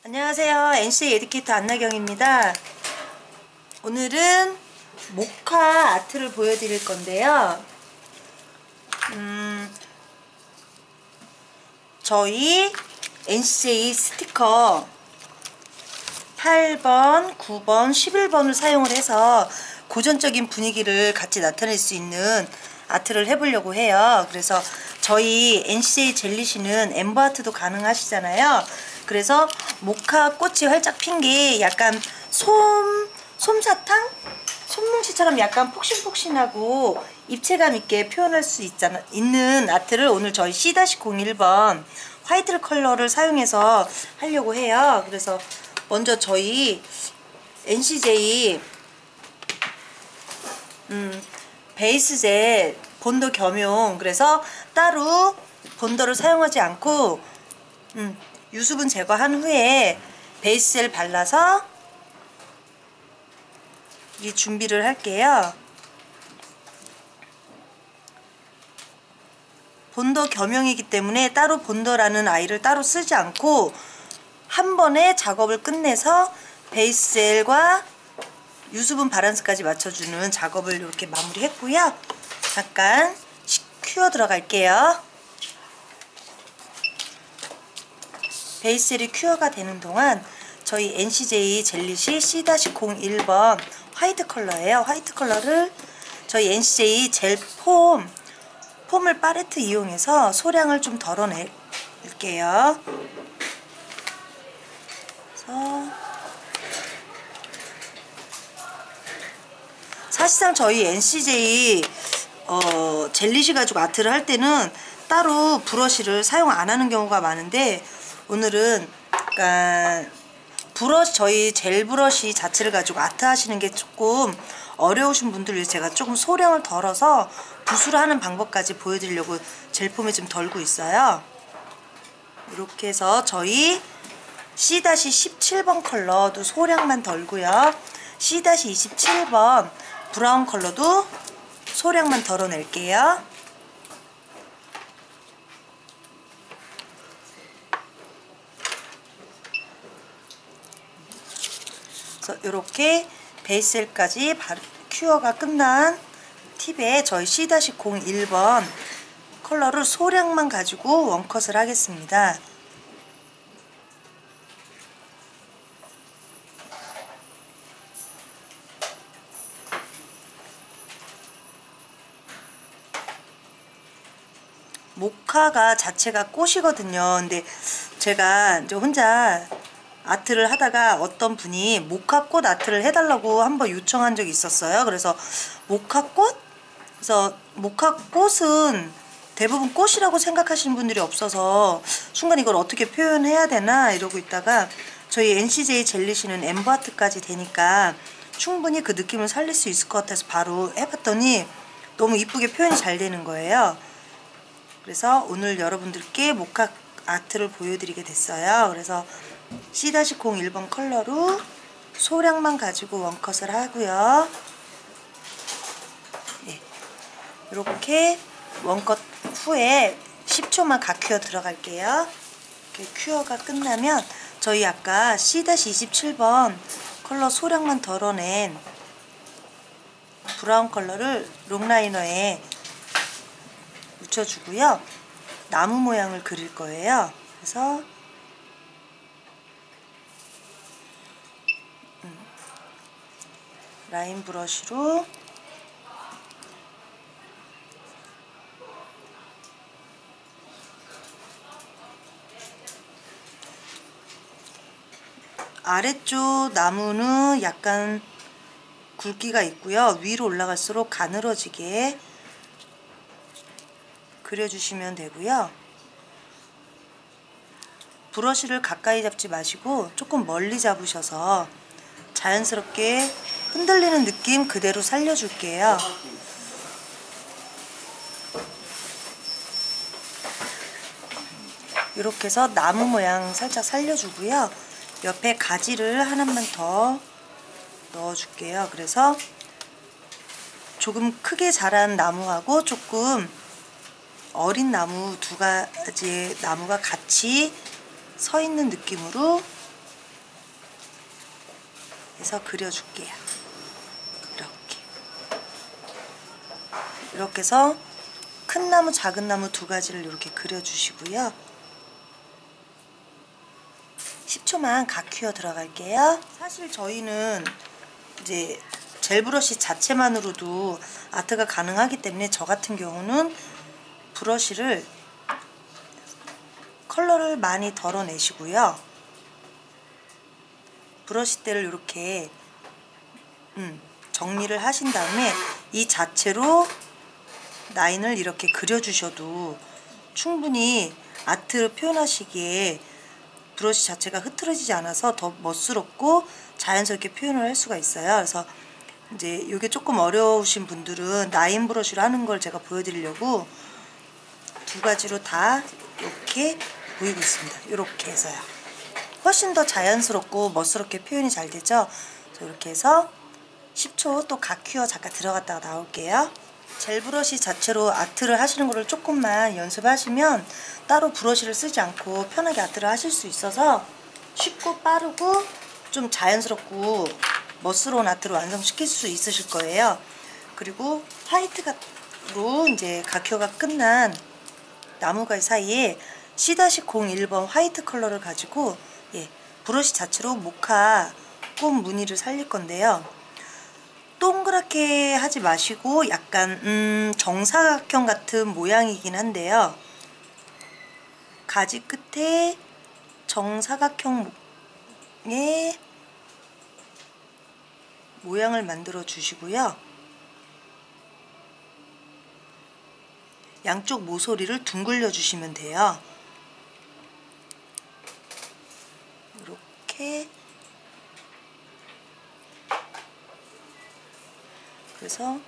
안녕하세요. NC 에듀케이터 안나경입니다. 오늘은 모카 아트를 보여드릴 건데요. 저희 NCJ 스티커 8번, 9번, 11번을 사용을 해서 고전적인 분위기를 같이 나타낼 수 있는 아트를 해보려고 해요. 그래서 저희 NCJ 젤리시는 엠버 아트도 가능하시잖아요. 그래서 모카 꽃이 활짝 핀 게 약간 솜사탕? 솜뭉치처럼 약간 폭신폭신하고 입체감 있게 표현할 수 있는 아트를 오늘 저희 C-01번 화이트 컬러를 사용해서 하려고 해요. 그래서 먼저 저희 NCJ 베이스젤 본더 겸용, 그래서 따로 본더를 사용하지 않고 유수분 제거한 후에 베이스젤 발라서 이 준비를 할게요. 본더 겸용이기 때문에 따로 본더라는 아이를 따로 쓰지 않고 한 번에 작업을 끝내서 베이스젤과 유수분 바란스까지 맞춰주는 작업을 이렇게 마무리했고요. 잠깐 큐어 들어갈게요. 베이스젤이 큐어가 되는 동안 저희 NCJ 젤리시 C-01번 화이트 컬러예요. 화이트 컬러를 저희 NCJ 젤 폼을 팔레트 이용해서 소량을 좀 덜어낼게요. 그래서 사실상 저희 NCJ 젤리시 가지고 아트를 할 때는 따로 브러쉬를 사용 안 하는 경우가 많은데, 오늘은 약간 저희 젤 브러쉬 자체를 가지고 아트 하시는 게 조금 어려우신 분들을 위해서 제가 조금 소량을 덜어서 붓으로 하는 방법까지 보여드리려고 젤폼에 좀 덜고 있어요. 이렇게 해서 저희 C-17번 컬러도 소량만 덜고요. C-27번 브라운 컬러도 소량만 덜어낼게요. 이렇게 베이스젤까지 큐어가 끝난 팁에 저희 C-01번 컬러를 소량만 가지고 원컷을 하겠습니다. 모카가 자체가 꽃이거든요. 근데 제가 이제 혼자 아트를 하다가 어떤 분이 모카꽃 아트를 해달라고 한번 요청한 적이 있었어요. 그래서 모카꽃? 그래서 모카꽃은 대부분 꽃이라고 생각하시는 분들이 없어서 순간 이걸 어떻게 표현해야 되나 이러고 있다가 저희 NCJ 젤리시는 엠버 아트까지 되니까 충분히 그 느낌을 살릴 수 있을 것 같아서 바로 해봤더니 너무 이쁘게 표현이 잘 되는 거예요. 그래서 오늘 여러분들께 모카 아트를 보여드리게 됐어요. 그래서 C-01번 컬러로 소량만 가지고 원컷을 하고요. 네, 이렇게 원컷 후에 10초만 가큐어 들어갈게요. 이렇게 큐어가 끝나면 저희 아까 C-27번 컬러 소량만 덜어낸 브라운 컬러를 롱라이너에 묻혀주고요. 나무 모양을 그릴 거예요. 그래서 라인 브러쉬로 아래쪽 나무는 약간 굵기가 있고요. 위로 올라갈수록 가늘어지게 그려주시면 되고요. 브러쉬를 가까이 잡지 마시고 조금 멀리 잡으셔서 자연스럽게 흔들리는 느낌 그대로 살려줄게요. 이렇게 해서 나무 모양 살짝 살려주고요. 옆에 가지를 하나만 더 넣어줄게요. 그래서 조금 크게 자란 나무하고 조금 어린 나무 두 가지의 나무가 같이 서 있는 느낌으로 해서 그려줄게요. 이렇게 해서 큰 나무 작은 나무 두 가지를 이렇게 그려주시고요. 10초만 각퀴어 들어갈게요. 사실 저희는 이제 젤 브러쉬 자체만으로도 아트가 가능하기 때문에 저 같은 경우는 브러쉬를 컬러를 많이 덜어내시고요. 브러쉬대를 이렇게 정리를 하신 다음에 이 자체로 라인을 이렇게 그려주셔도 충분히 아트를 표현하시기에 브러쉬 자체가 흐트러지지 않아서 더 멋스럽고 자연스럽게 표현을 할 수가 있어요. 그래서 이제 이게 조금 어려우신 분들은 라인 브러쉬로 하는 걸 제가 보여드리려고 두 가지로 다 이렇게 보이고 있습니다. 이렇게 해서요. 훨씬 더 자연스럽고 멋스럽게 표현이 잘 되죠. 이렇게 해서 10초 또 각퀴어 잠깐 들어갔다가 나올게요. 젤 브러쉬 자체로 아트를 하시는 거를 조금만 연습하시면 따로 브러쉬를 쓰지 않고 편하게 아트를 하실 수 있어서 쉽고 빠르고 좀 자연스럽고 멋스러운 아트로 완성시킬 수 있으실 거예요. 그리고 화이트로 이제 각퀴어가 끝난 나무가지 사이에 C-01번 화이트 컬러를 가지고 브러쉬 자체로 모카 꽃 무늬를 살릴 건데요. 동그랗게 하지 마시고 약간 정사각형 같은 모양이긴 한데요. 가지 끝에 정사각형의 모양을 만들어 주시고요. 양쪽 모서리를 둥글려 주시면 돼요. 이렇게. 그래서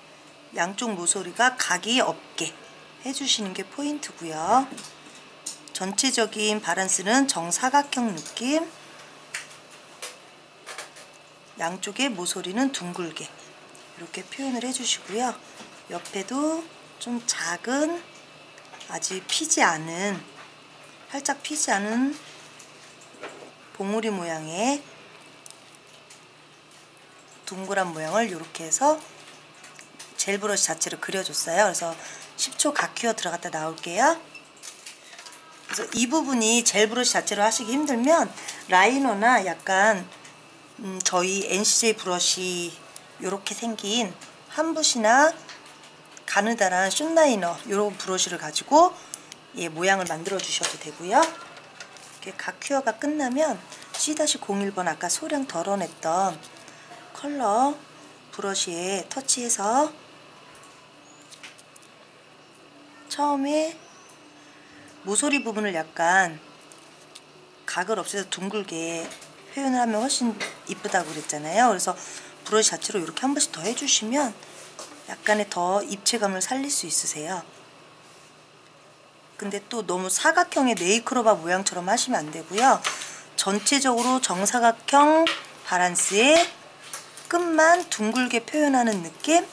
양쪽 모서리가 각이 없게 해주시는 게 포인트고요. 전체적인 바란스는 정사각형 느낌, 양쪽의 모서리는 둥글게 이렇게 표현을 해주시고요. 옆에도 좀 작은, 아직 피지 않은, 살짝 피지 않은 봉우리 모양의 동그란 모양을 이렇게 해서 젤 브러쉬 자체로 그려줬어요. 그래서 10초 각퀴어 들어갔다 나올게요. 그래서 이 부분이 젤 브러쉬 자체로 하시기 힘들면 라이너나 약간 저희 NCJ 브러쉬 이렇게 생긴 한붓이나 가느다란 숏라이너 이런 브러쉬를 가지고 모양을 만들어 주셔도 되고요. 이렇게 각퀴어가 끝나면 C-01번 아까 소량 덜어냈던 컬러 브러쉬에 터치해서 처음에 모서리 부분을 약간 각을 없애서 둥글게 표현을 하면 훨씬 이쁘다고 그랬잖아요. 그래서 브러쉬 자체로 이렇게 한 번씩 더 해주시면 약간의 더 입체감을 살릴 수 있으세요. 근데 또 너무 사각형의 네이크로바 모양처럼 하시면 안 되고요. 전체적으로 정사각형 바란스의 끝만 둥글게 표현하는 느낌?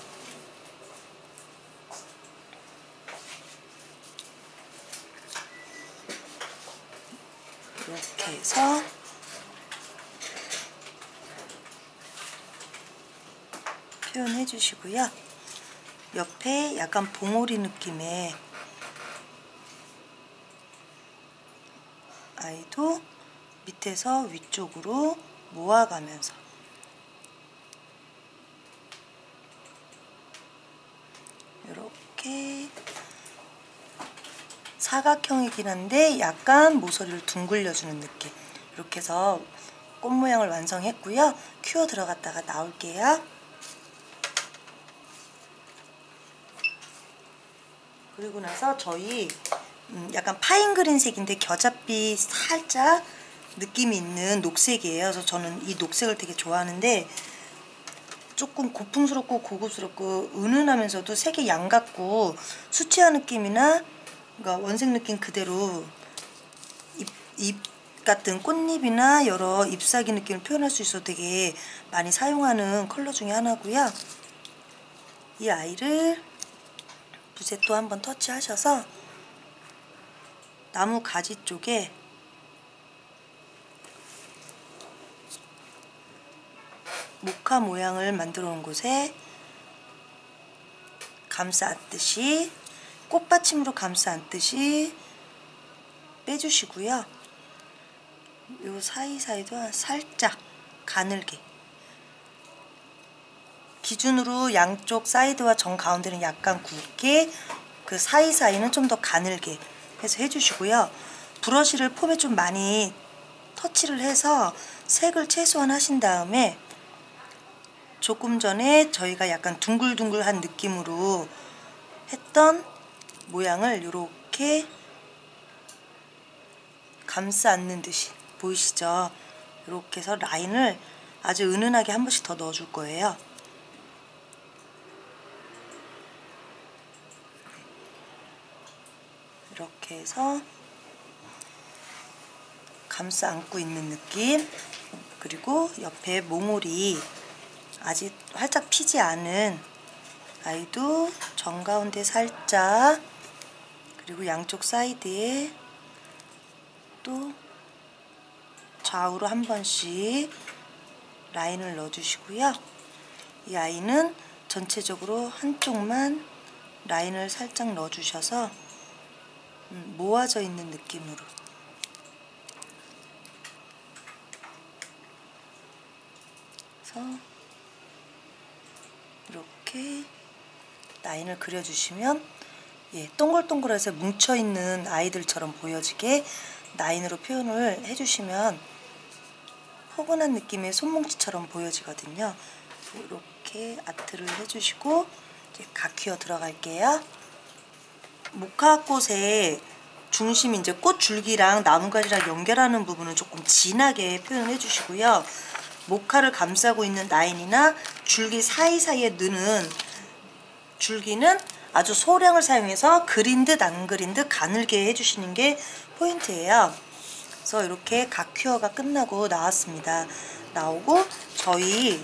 이렇게 해서 표현해 주시고요. 옆에 약간 봉오리 느낌의 아이도 밑에서 위쪽으로 모아가면서 이렇게 사각형이긴 한데 약간 모서리를 둥글려주는 느낌, 이렇게 해서 꽃 모양을 완성했고요. 큐어 들어갔다가 나올게요. 그리고 나서 저희 약간 파인그린색인데 겨자빛 살짝 느낌이 있는 녹색이에요. 그래서 저는 이 녹색을 되게 좋아하는데 조금 고풍스럽고 고급스럽고 은은하면서도 색이 양같고 수채화 느낌이나 그러니까 원색 느낌 그대로 잎 같은 꽃잎이나 여러 잎사귀 느낌을 표현할 수 있어서 되게 많이 사용하는 컬러 중에 하나고요. 이 아이를 붓에 또 한번 터치하셔서 나무 가지 쪽에 모카 모양을 만들어 놓은 곳에 감싸 안듯이 꽃받침으로 감싸 안듯이 빼주시고요. 요 사이사이도 살짝 가늘게 기준으로 양쪽 사이드와 정 가운데는 약간 굵게 그 사이사이는 좀 더 가늘게 해서 해주시고요. 브러쉬를 폼에 좀 많이 터치를 해서 색을 최소한 하신 다음에 조금 전에 저희가 약간 둥글둥글한 느낌으로 했던 모양을 이렇게 감싸 안는 듯이 보이시죠? 이렇게 해서 라인을 아주 은은하게 한 번씩 더 넣어줄 거예요. 이렇게 해서 감싸 안고 있는 느낌, 그리고 옆에 몽울이 아직 활짝 피지 않은 아이도 정가운데 살짝, 그리고 양쪽 사이드에 또 좌우로 한 번씩 라인을 넣어주시고요. 이 아이는 전체적으로 한쪽만 라인을 살짝 넣어주셔서 모아져 있는 느낌으로 그래서 이렇게 라인을 그려주시면 동글동글해서 뭉쳐있는 아이들처럼 보여지게 라인으로 표현을 해주시면 포근한 느낌의 손뭉치처럼 보여지거든요. 이렇게 아트를 해주시고 이제 가퀴어 들어갈게요. 모카꽃의 중심 이제 꽃 줄기랑 나뭇가지랑 연결하는 부분은 조금 진하게 표현해 주시고요. 모카를 감싸고 있는 라인이나 줄기 사이사이에 느는 줄기는 아주 소량을 사용해서 그린 듯 안 그린 듯 가늘게 해주시는 게 포인트예요. 그래서 이렇게 가큐어가 끝나고 나왔습니다. 나오고 저희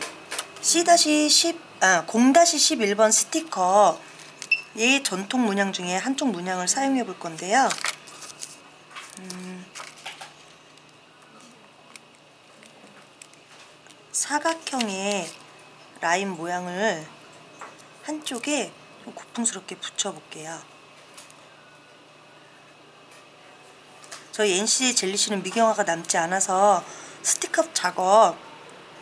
C-10, 0-11번 스티커의 전통 문양 중에 한쪽 문양을 사용해 볼 건데요. 사각형의 라인 모양을 한쪽에 좀 고풍스럽게 붙여볼게요. 저희 NC 젤리씨는 미경화가 남지 않아서 스티커 작업,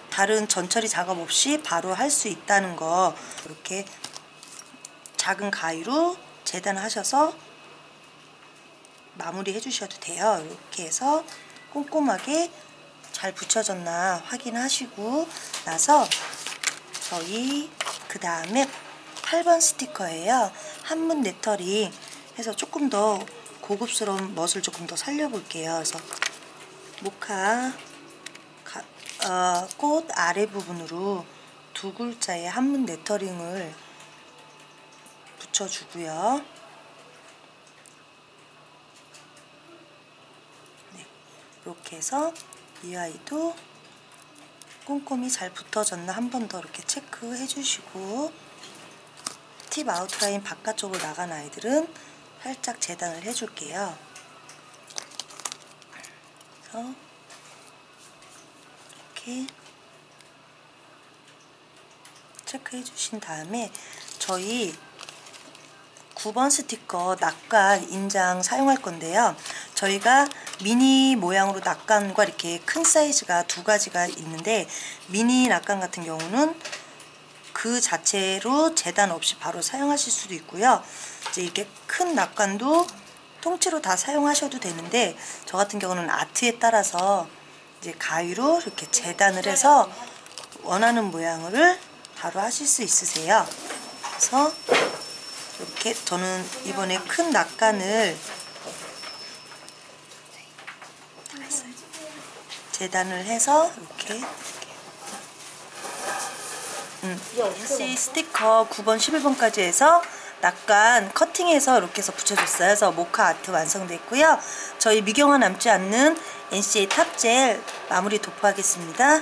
다른 전처리 작업 없이 바로 할 수 있다는 거, 이렇게 작은 가위로 재단하셔서 마무리 해주셔도 돼요. 이렇게 해서 꼼꼼하게 잘 붙여졌나 확인하시고 나서 저희 그 다음에 8번 스티커예요. 한문 레터링 해서 조금 더 고급스러운 멋을 조금 더 살려볼게요. 그래서 모카 꽃 아래 부분으로 두 글자의 한문 레터링을 붙여주고요. 이렇게 해서 이 아이도 꼼꼼히 잘 붙어졌나 한 번 더 이렇게 체크해 주시고, 팁 아웃라인 바깥쪽으로 나간 아이들은 살짝 재단을 해 줄게요. 그래서 이렇게 체크해 주신 다음에 저희 9번 스티커 낙관 인장 사용할 건데요. 저희가 미니 모양으로 낙관과 이렇게 큰 사이즈가 두 가지가 있는데, 미니 낙관 같은 경우는 그 자체로 재단 없이 바로 사용하실 수도 있고요. 이제 이렇게 큰 낙관도 통째로 다 사용하셔도 되는데, 저 같은 경우는 아트에 따라서 이제 가위로 이렇게 재단을 해서 원하는 모양을 바로 하실 수 있으세요. 그래서 이렇게 저는 이번에 큰 낙관을 재단을 해서 이렇게 NC 스티커 9번 11번까지 해서 낙관 커팅해서 이렇게 해서 붙여줬어요. 그래서 모카 아트 완성됐고요. 저희 미경화 남지 않는 NCA 탑젤 마무리 도포하겠습니다.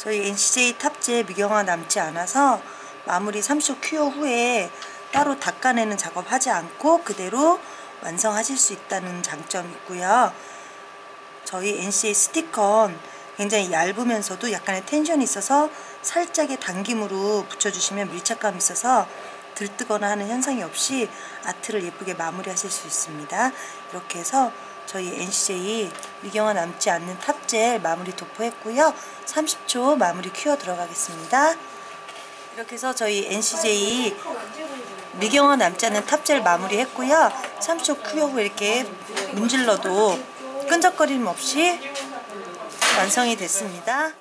저희 NCJ 탑재 미경화 남지 않아서 마무리 30초 큐어 후에 따로 닦아내는 작업하지 않고 그대로 완성하실 수 있다는 장점이 있고요. 저희 NCA 스티커는 굉장히 얇으면서도 약간의 텐션이 있어서 살짝의 당김으로 붙여주시면 밀착감이 있어서 들뜨거나 하는 현상이 없이 아트를 예쁘게 마무리하실 수 있습니다. 이렇게 해서 저희 NCJ 미경화 남지 않는 탑젤 마무리 도포했고요. 30초 마무리 큐어 들어가겠습니다. 이렇게 해서 저희 NCJ 미경화 남지 않는 탑젤 마무리 했고요. 30초 큐어 후에 이렇게 문질러도 끈적거림 없이 완성이 됐습니다.